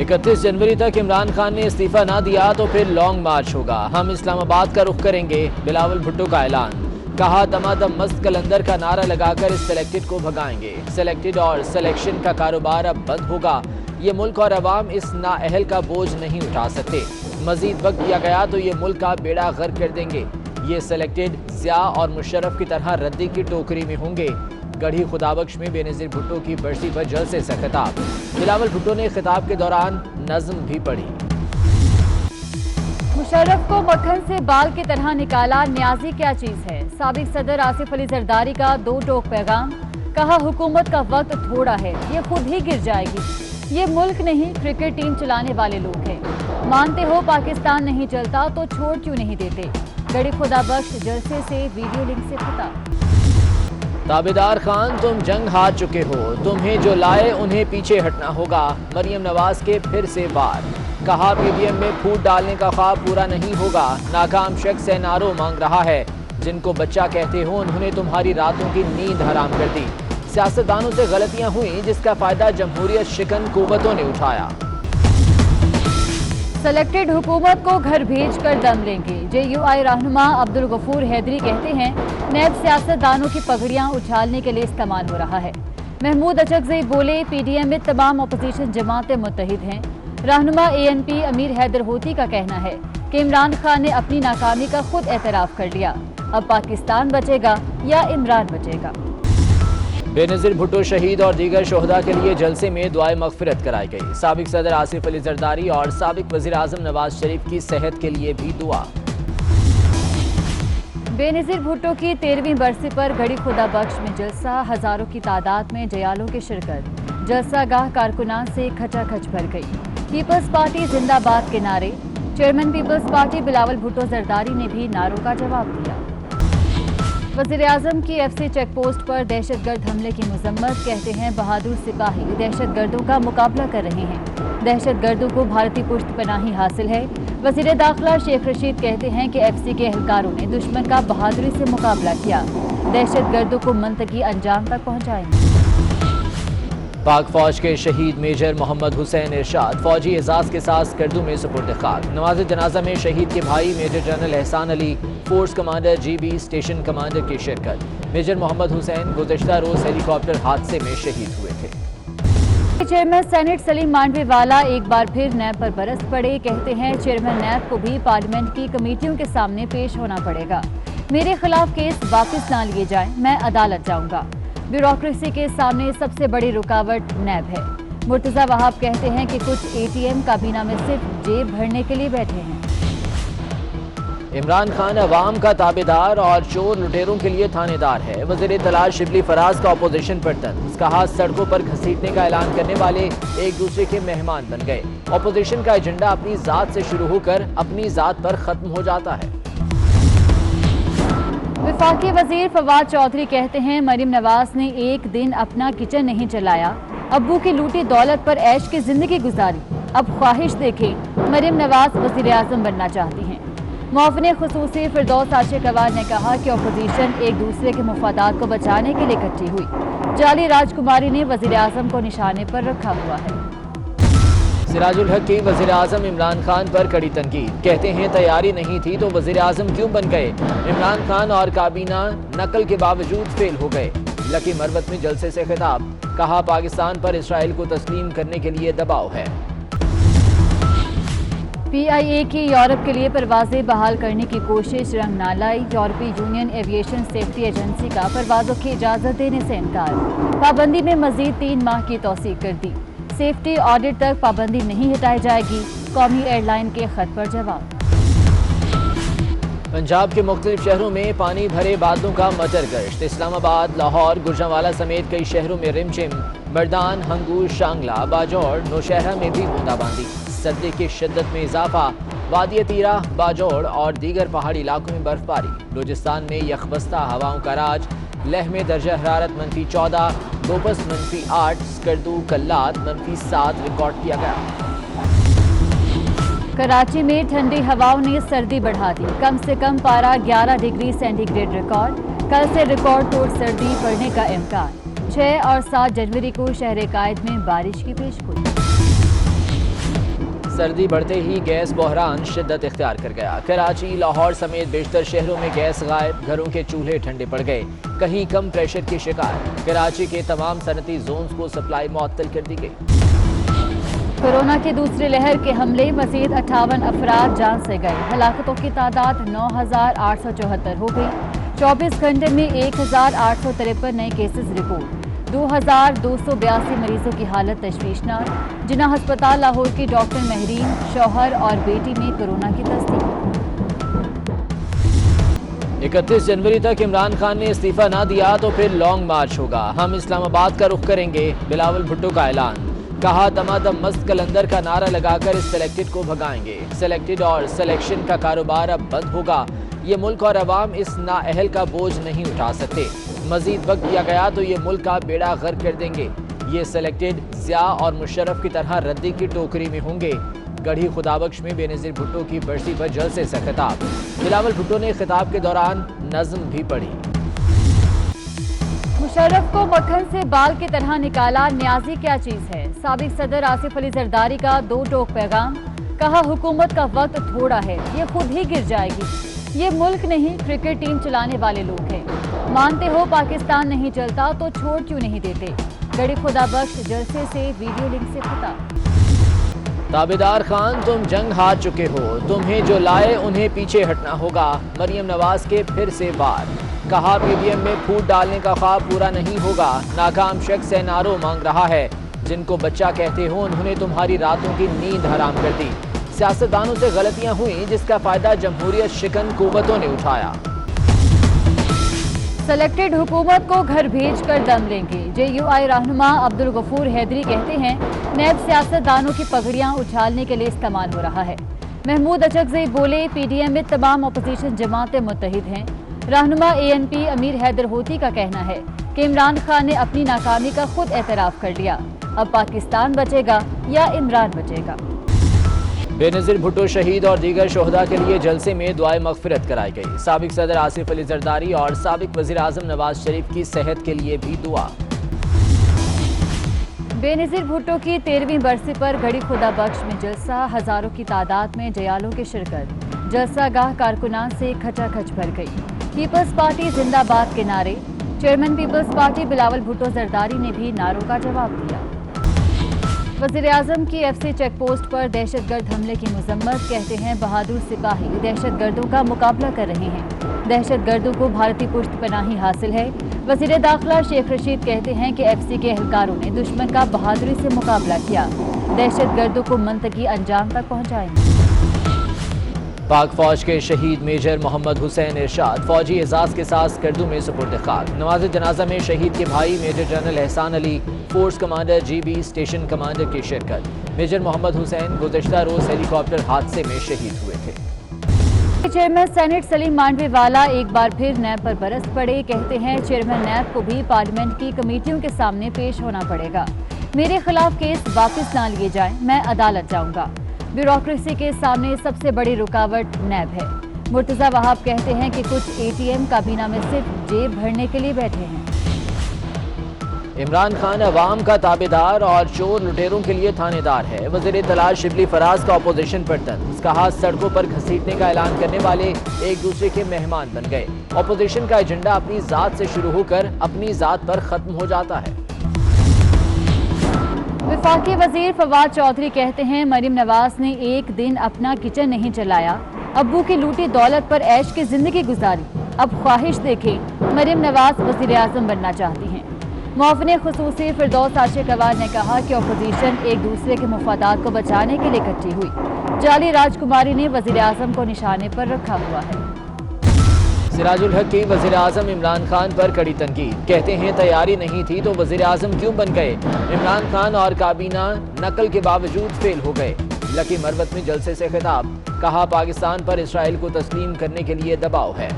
31 जनवरी तक इमरान खान ने इस्तीफा ना दिया तो फिर लॉन्ग मार्च होगा। हम इस्लामाबाद का रुख करेंगे, बिलावल भुट्टो का ऐलान। कहा दमादम मस्त कलंदर का नारा लगाकर इस सेलेक्टेड को भगाएंगे। सेलेक्टेड और सिलेक्शन का कारोबार अब बंद होगा। ये मुल्क और अवाम इस नाअहल का बोझ नहीं उठा सकते। मजीद वक्त दिया गया तो ये मुल्क का बेड़ा गर्क कर देंगे। ये सेलेक्टेड ज़िया और मुशर्रफ की तरह रद्दी की टोकरी में होंगे। गढ़ी खुदाबख्श में बेनज़ीर भुट्टो की बरसी पर जलसे से खिताब। बिलावल भुट्टो ने खिताब के दौरान नज़्म भी पढ़ी। मुशर्रफ को मक्खन से बाल की तरह निकाला, न्याजी क्या चीज है। साबिक सदर आसिफ अली जरदारी का दो टोक पैगाम। कहा हुकूमत का वक्त थोड़ा है, ये खुद ही गिर जाएगी। ये मुल्क नहीं, क्रिकेट टीम चलाने वाले लोग हैं। मानते हो पाकिस्तान नहीं चलता तो छोड़ क्यों नहीं देते। गढ़ी खुदाबख्श जलसे से वीडियो लिंक से खिताब। ताबेदार खान तुम जंग हार चुके हो, तुम्हें जो लाए उन्हें पीछे हटना होगा। मरियम नवाज के फिर से वार। कहा पीडीएम में फूट डालने का ख्वाब पूरा नहीं होगा। नाकाम शख्स एनआरओ मांग रहा है। जिनको बच्चा कहते हो उन्होंने तुम्हारी रातों की नींद हराम कर दी। सियासतदानों से गलतियां हुई जिसका फायदा जमहूरियत शिकन कुव्वतों ने उठाया। सेलेक्टेड हुकूमत को घर भेज कर दम लेंगे। JUI रहनुमा अब्दुल गफूर हैदरी कहते हैं नैब सियासतदानों की पगड़ियां उछालने के लिए इस्तेमाल हो रहा है। महमूद अचकज़ई बोले पीडीएम में तमाम अपोजिशन जमातें मुत्तहिद हैं। रहनुमा ANP अमीर हैदर होती का कहना है कि इमरान खान ने अपनी नाकामी का खुद एतराफ़ कर लिया। अब पाकिस्तान बचेगा या इमरान बचेगा। बेनज़ीर भुट्टो शहीद और दीगर शोहदा के लिए जलसे में दुआए मग़फ़िरत कराई गई। साबिक सदर आसिफ अली जरदारी और साबिक वज़ीर आज़म नवाज शरीफ की सेहत के लिए भी दुआ। बेनज़ीर भुट्टो की 13वीं बरसी पर गढ़ी खुदाबख्श में जलसा। हज़ारों की तादाद में जयालों की शिरकत। जलसा गाह कारकुनान से खचाखच भर गई। पीपल्स पार्टी जिंदाबाद के नारे। Chairman peoples party Bilawal Bhutto Zardari ने भी नारों का जवाब दिया। वज़ीर आज़म की FC चेक पोस्ट पर दहशतगर्द हमले की मजम्मत। कहते हैं बहादुर सिपाही दहशतगर्दों का मुकाबला कर रहे हैं। दहशतगर्दों को भारतीय पुष्ट पनाही हासिल है। वज़ीर दाखिला शेख रशीद कहते हैं कि FC के एहलकारों ने दुश्मन का बहादुरी से मुकाबला किया। दहशतगर्दों को मंतकी अंजाम तक पहुँचाएंगे। पाक फौज के शहीद मेजर मोहम्मद हुसैन इरशाद फौजी एजाज के साथ स्कर्दू में सुपुर्द खाक। नमाज जनाजा में शहीद के भाई मेजर जनरल एहसान Ali, force commander GB station commander की शिरकत। मेजर मोहम्मद हुसैन गुज़श्ता रोज हेलीकॉप्टर हादसे में शहीद हुए थे। चेयरमैन सेनेट सलीम मांडवीवाला एक बार फिर नैब पर बरस पड़े। कहते हैं चेयरमैन नैब को भी पार्लियामेंट की कमेटियों के सामने पेश होना पड़ेगा। मेरे खिलाफ केस वापस ना लिए जाएं, मैं अदालत जाऊंगा। ब्यूरोक्रेसी के सामने सबसे बड़ी रुकावट नैब है। मुर्तज़ा वहाब कहते हैं कि कुछ ATM काबीना में सिर्फ जेब भरने के लिए बैठे हैं। इमरान खान अवाम का ताबेदार और चोर लुटेरों के लिए थानेदार है। वज़ीर इत्तलात शिबली फराज का अपोजिशन पर तंज। कहा सड़कों पर घसीटने का ऐलान करने वाले एक दूसरे के मेहमान बन गए। अपोजिशन का एजेंडा अपनी जात से शुरू होकर अपनी जात पर खत्म हो जाता है। वफाकी वजीर फवाद चौधरी कहते हैं मरियम नवाज ने एक दिन अपना किचन नहीं चलाया। अब्बू की लूटी दौलत पर ऐश की जिंदगी गुजारी। अब ख्वाहिश देखें, मरियम नवाज वज़ीर आज़म बनना चाहती हैं। मुआविन खुसूसी फिरदौस आशिकवार ने कहा कि अपोजिशन एक दूसरे के मुफादात को बचाने के लिए इकट्ठी हुई। जाली राजकुमारी ने वज़ीर आज़म को निशाने पर रखा हुआ है। सिराजुल हक की वज़ीर आज़म इमरान खान पर कड़ी तनकीद। कहते हैं तैयारी नहीं थी तो वज़ीर आज़म क्यों बन गए। इमरान खान और काबीना नकल के बावजूद फेल हो गए। लकी मरवत में जलसे से खिताब। कहा पाकिस्तान पर इसराइल को तस्लीम करने के लिए दबाव है। PIA की यूरोप के लिए परवाजें बहाल करने की कोशिश रंग ना लाई। यूरोपीय यूनियन एविएशन सेफ्टी एजेंसी का परवाजों की इजाज़त देने से इनकार। पाबंदी में मजीद 3 माह की तौसीक कर दी। सेफ्टी ऑडिट तक पाबंदी नहीं हटाई जाएगी। कौमी एयरलाइन के खत पर जवाब। पंजाब के मुख्तलिफ शहरों में पानी भरे बादलों का मटर गश्त। इस्लामाबाद, लाहौर, गुजरांवाला समेत कई शहरों में रिमझिम। बरदान, हंगूर, शांगला, बाजौड़, नौशहरा में भी बूंदाबांदी। सर्दी की शिद्दत में इजाफा। वादी तीरा, बाजौड़ और दीगर पहाड़ी इलाकों में बर्फबारी। बलूचिस्तान में यखबस्ता हवाओं का राज। लेह में दर्जा हरारत -14, दोपस -8, स्कर्दू कल्लात -7 रिकॉर्ड किया गया। कराची में ठंडी हवाओं ने सर्दी बढ़ा दी। कम से कम पारा 11 डिग्री सेंटीग्रेड रिकॉर्ड। कल से रिकॉर्ड तोड़ सर्दी बढ़ने का इम्कान। 6 और 7 जनवरी को शहर कायद में बारिश की पेशगोई। सर्दी बढ़ते ही गैस बहरान शिद्दत इख्तियार कर गया। कराची, लाहौर समेत बेशतर शहरों में गैस गायब, घरों के चूल्हे ठंडे पड़ गए, कहीं कम प्रेशर की शिकायत। कराची के तमाम सनती जोन्स को सप्लाई मुअत्तल कर दी गई। कोरोना की दूसरी लहर के हमले, मजीद 58 अफराद जान से गए। हलाकतों की तादाद 9,874 हो गई। 24 घंटे में 1,853 नए केसेस रिपोर्ट। 2,282 मरीजों की हालत तशवीशनाक। जिन्ना अस्पताल लाहौर की डॉक्टर महरीन, शौहर और बेटी में कोरोना की तस्दीक। 31 जनवरी तक इमरान खान ने इस्तीफा ना दिया तो फिर लॉन्ग मार्च होगा। हम इस्लामाबाद का रुख करेंगे, बिलावल भुट्टो का ऐलान। कहा दमादम मस्त कलंदर का नारा लगाकर इस सिलेक्टेड को भगाएंगे। सिलेक्टेड और सिलेक्शन का कारोबार अब बंद होगा। ये मुल्क और अवाम इस नाअहल का बोझ नहीं उठा सकते। मजीद वक्त दिया गया तो ये मुल्क का बेड़ा गर्क कर देंगे। ये सिलेक्टेड ज़िया और मुशर्रफ की तरह रद्दी की टोकरी में होंगे। गढ़ी खुदाबख्श में बेनज़ीर भुट्टो की बरसी पर जलसे से खिताब। बिलावल भुट्टो ने खिताब के दौरान नज़्म भी पढ़ी। मुशर्रफ को मक्खन से बाल की तरह निकाला, न्याजी क्या चीज है। साबिक सदर आसिफ अली जरदारी का दो टोक पैगाम। कहा हुकूमत का वक्त थोड़ा है, ये खुद ही गिर जाएगी। ये मुल्क नहीं, क्रिकेट टीम चलाने वाले लोग हैं। मानते हो पाकिस्तान नहीं चलता तो छोड़ क्यों नहीं देते। गढ़ी खुदाबख्श जलसे से वीडियो लिंक से खिताब। ताबेदार खान, तुम जंग हार चुके हो, तुम्हें जो लाए उन्हें पीछे हटना होगा। मरियम नवाज के फिर से वार। कहा पीडीएम में फूट डालने का ख्वाब पूरा नहीं होगा। नाकाम शख्स एनआरओ मांग रहा है। जिनको बच्चा कहते हो उन्होंने तुम्हारी रातों की नींद हराम कर दी। सियासतदानों से गलतियां हुई जिसका फायदा जमहूरियत शिकन कुव्वतों ने उठाया। सेलेक्टेड हुकूमत को घर भेज कर दम लेंगे। JUI रहनुमा अब्दुल गफूर हैदरी कहते हैं नैब सियासतदानों की पगड़ियां उछालने के लिए इस्तेमाल हो रहा है। महमूद अचकज़ई बोले पीडीएम में तमाम अपोजिशन जमातें मुत्तहिद हैं। रहनुमा ANP अमीर हैदर होती का कहना है कि इमरान खान ने अपनी नाकामी का खुद एतराफ़ कर लिया। अब पाकिस्तान बचेगा या इमरान बचेगा। बेनज़ीर भुट्टो शहीद और दीगर शोहदा के लिए जलसे में दुआए मग़फ़िरत कराई गई। साबिक सदर आसिफ अली जरदारी और साबिक वज़ीर आज़म नवाज शरीफ की सेहत के लिए भी दुआ। बेनज़ीर भुट्टो की 13वीं बरसी पर गढ़ी खुदाबख्श में जलसा, हज़ारों की तादाद में जयालों की शिरकत। जलसा गाह कारकुनान से खचाखच भर गई। पीपल्स पार्टी जिंदाबाद के नारे। Chairman peoples party Bilawal Bhutto Zardari ने भी नारों का जवाब दिया। वज़ीर आज़म की FC चेक पोस्ट पर दहशतगर्द हमले की मजम्मत। कहते हैं बहादुर सिपाही दहशतगर्दों का मुकाबला कर रहे हैं। दहशतगर्दों को भारतीय पुष्टपनाही हासिल है। वज़ीर दाखिला शेख रशीद कहते हैं कि FC के एहलकारों ने दुश्मन का बहादुरी से मुकाबला किया। दहशतगर्दों को मंतकी अंजाम तक पहुँचाएंगे। पाक फौज के शहीद मेजर मोहम्मद हुसैन इरशाद फौजी एजाज के साथ स्कर्दू में सुपुर्द खाक। नमाज जनाजा में शहीद के भाई मेजर जनरल एहसान Ali, force commander GB station commander की शिरकत। मेजर मोहम्मद हुसैन गुज़श्ता रोज हेलीकॉप्टर हादसे में शहीद हुए थे। चेयरमैन सेनेट सलीम मांडवीवाला एक बार फिर नैब पर बरस पड़े। कहते हैं चेयरमैन नैब को भी पार्लियामेंट की कमेटियों के सामने पेश होना पड़ेगा। मेरे खिलाफ केस वापस ना लिए जाएं, मैं अदालत जाऊंगा। ब्यूरोक्रेसी के सामने सबसे बड़ी रुकावट नैब है। मुर्तज़ा वहाब कहते हैं कि कुछ ATM काबीना में सिर्फ जेब भरने के लिए बैठे हैं। इमरान खान अवाम का ताबेदार और चोर लुटेरों के लिए थानेदार है। वज़ीर इत्तलात शिबली फराज का अपोजिशन पर तंज। कहा सड़कों पर घसीटने का ऐलान करने वाले एक दूसरे के मेहमान बन गए। अपोजिशन का एजेंडा अपनी जात से शुरू होकर अपनी जात पर खत्म हो जाता है। वफाकी वजीर फवाद चौधरी कहते हैं मरीम नवाज ने एक दिन अपना किचन नहीं चलाया। अब्बू की लूटी दौलत पर ऐश की जिंदगी गुजारी। अब ख्वाहिश देखें, मरीम नवाज वज़ीर आज़म बनना चाहती हैं। मुआविन खुसूसी फिरदौस आशिकवार ने कहा कि अपोजिशन एक दूसरे के मफादात को बचाने के लिए इकट्ठी हुई। जाली राजकुमारी ने वज़ीर आज़म को निशाने पर रखा हुआ है। सिराजुल हक की वज़ीर आज़म इमरान खान पर कड़ी तनकीद। कहते हैं तैयारी नहीं थी तो वज़ीर आज़म क्यों बन गए। इमरान खान और काबीना नकल के बावजूद फेल हो गए। लकी मरवत में जलसे से खिताब। कहा पाकिस्तान पर इसराइल को तस्लीम करने के लिए दबाव है।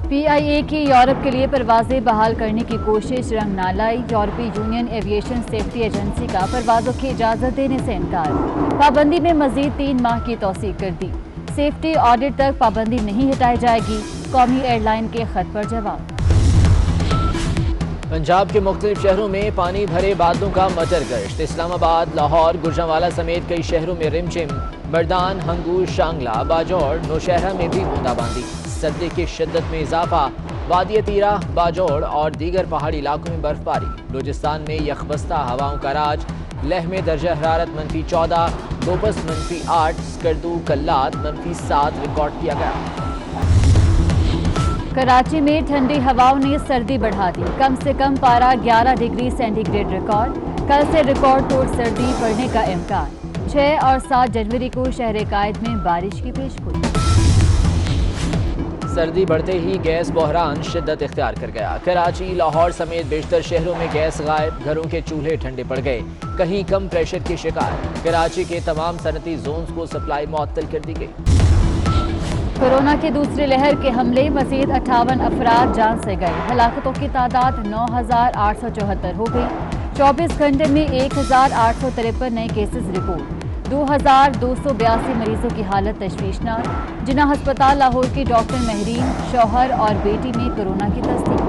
PIA की यूरोप के लिए परवाजें बहाल करने की कोशिश रंग ना लाई। यूरोपीय यूनियन एविएशन सेफ्टी एजेंसी का परवाजों की इजाज़त देने से इनकार। पाबंदी में मजीद 3 माह की तौसीक कर दी। सेफ्टी ऑडिट तक पाबंदी नहीं हटाई जाएगी। कौमी एयरलाइन के खत पर जवाब। पंजाब के मुख्तलिफ शहरों में पानी भरे बादलों का मटर गश्त। इस्लामाबाद, लाहौर, गुजरांवाला समेत कई शहरों में रिमझिम। बरदान, हंगूर, शांगला, बाजौड़, नौशहरा में भी बूंदाबांदी। सर्दी की शिद्दत में इजाफा। वादी तीरा, बाजौड़ और दीगर पहाड़ी इलाकों में बर्फबारी। बलूचिस्तान में यखबस्ता हवाओं का राज। लेह में दर्जा हरारत -14, गोपस -8, स्कर्दू, कल्लात -7 रिकॉर्ड किया गया। कराची में ठंडी हवाओं ने सर्दी बढ़ा दी। कम से कम पारा 11 डिग्री सेंटीग्रेड रिकॉर्ड। कल से रिकॉर्ड तोड़ सर्दी बढ़ने का इम्कान। 6 और 7 जनवरी को शहर कायद में बारिश की पेशगोई। सर्दी बढ़ते ही गैस बहरान शिद्दत इख्तियार कर गया। कराची, लाहौर समेत बेशतर शहरों में गैस गायब। घरों के चूल्हे ठंडे पड़ गए। कहीं कम प्रेशर के शिकार। कराची के तमाम सनती जोन्स को सप्लाई मुअत्तल कर दी गई। कोरोना की दूसरी लहर के हमले मजीद 58 अफराद जान से गए। हलाकतों की तादाद 9,874 हो गई। 24 घंटे में 1,853 नए केसेस रिपोर्ट। 2,282 मरीजों की हालत तशवीशनाक। जिन्ना हस्पताल लाहौर की डॉक्टर महरीन, शौहर और बेटी में कोरोना की तस्दीक।